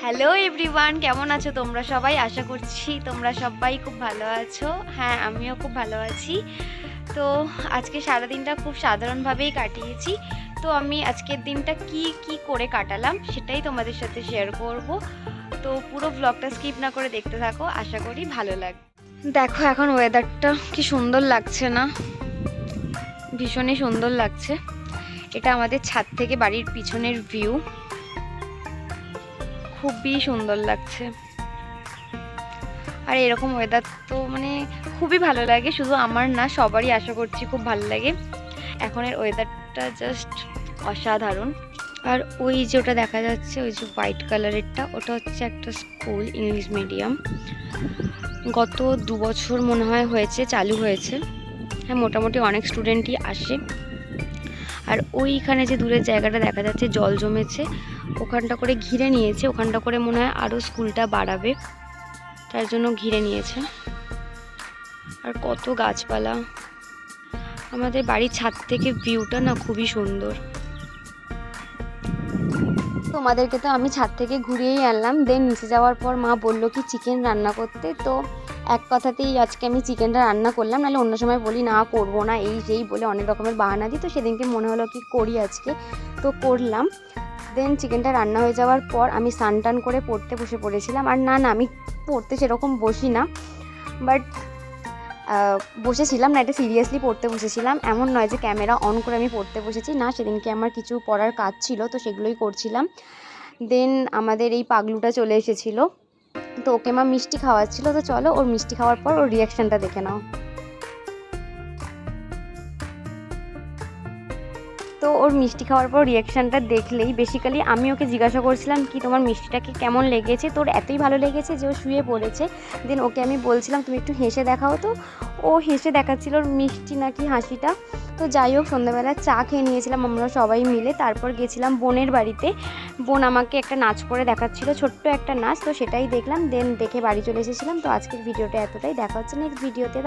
Hello everyone, কেমন আছো তোমরা সবাই? আশা করছি তোমরা সবাই খুব ভালো আছো। হ্যাঁ, আমিও খুব ভালো আছি। তো আজকে সারাদিনটা খুব সাধারণভাবেই কাটিয়েছি। তো আমি আজকের দিনটা কি করে কাটালাম সেটাই তোমাদের সাথে শেয়ার করব। তো পুরো ব্লগটা স্কিপ না করে দেখতে থাকো, আশা করি ভালো লাগবে। দেখো এখন ওয়েদারটা কি সুন্দর লাগছে না? ভীষণই সুন্দর লাগছে। এটা আমাদের ছাদ থেকে বাড়ির পিছনের ভিউ। খুবই সুন্দর লাগছে। আর এরকম ওয়েদার তো খুবই ভালো লাগে, শুধু আমার না, সবারই আশা করছি খুব ভালো লাগে। এখনের ওয়েদারটা জাস্ট অসাধারণ। আর ওই যে ওটা দেখা যাচ্ছে, ওই যে হোয়াইট কালারেরটা, ওটা হচ্ছে একটা স্কুল, ইংলিশ মিডিয়াম। গত 2 বছর মনে হয় হয়েছে, চালু হয়েছে। হ্যাঁ, মোটামুটি অনেক স্টুডেন্টই আসে। আর ওইখানে যে দূরের জায়গাটা দেখা যাচ্ছে জল জমেছে, ওখানটা করে ঘিরে নিয়েছে। ওখানটা করে মনে হয় আরও স্কুলটা বাড়াবে, তার জন্য ঘিরে নিয়েছে। আর কত গাছপালা! আমাদের বাড়ির ছাদ থেকে ভিউটা না খুবই সুন্দর। তোমাদেরকে তো আমি ছাদ থেকে ঘুরিয়েই আনলাম। দেন নিচে যাওয়ার পর মা বললো কি চিকেন রান্না করতে। তো এক কথাতেই আজকে আমি চিকেনটা রান্না করলাম, নাহলে অন্য সময় বলি না করবো না, এই যেই বলে অনেক রকমের বাহানা দিই। তো সেদিনকে মনে হলো কি করি আজকে, তো করলাম। দেন চিকেনটা রান্না হয়ে যাওয়ার পর আমি স্নান টান করে পড়তে বসে পড়েছিলাম। আর না, আমি পড়তে সেরকম বসি না, বাট বসেছিলাম না, এটা সিরিয়াসলি পড়তে বসেছিলাম। এমন নয় যে ক্যামেরা অন করে আমি পড়তে বসেছি, না, সেদিনকে আমার কিছু পড়ার কাজ ছিল, তো সেগুলোই করছিলাম। দেন আমাদের এই পাগলুটা চলে এসেছিলো, তো ওকে মা মিষ্টি খাওয়াচ্ছিল। তো চলো ওর মিষ্টি খাওয়ার পর ওর রিয়াকশানটা দেখে নাও। তো ওর মিষ্টি খাওয়ার পর রিয়াকশানটা দেখলেই বেসিক্যালি আমি ওকে জিজ্ঞাসা করছিলাম কি তোমার মিষ্টিটাকে কেমন লেগেছে। তোর এতই ভালো লেগেছে যে ও শুয়ে পড়েছে। দেন ওকে আমি বলছিলাম তুমি একটু হেসে দেখাও। তো ও হেসে দেখাচ্ছিল ওর মিষ্টি নাকি হাসিটা। তো যাই হোক, সন্ধ্যাবেলা চা খেয়ে নিয়েছিলাম আমরা সবাই মিলে। তারপর গেছিলাম বোনের বাড়িতে। বোন আমাকে একটা নাচ করে দেখাচ্ছিল, ছোট্ট একটা নাচ, তো সেটাই দেখলাম। দেন দেখে বাড়ি চলে এসেছিলাম। তো আজকের ভিডিওটা এতটাই, দেখা হচ্ছে নেক্সট ভিডিওতে।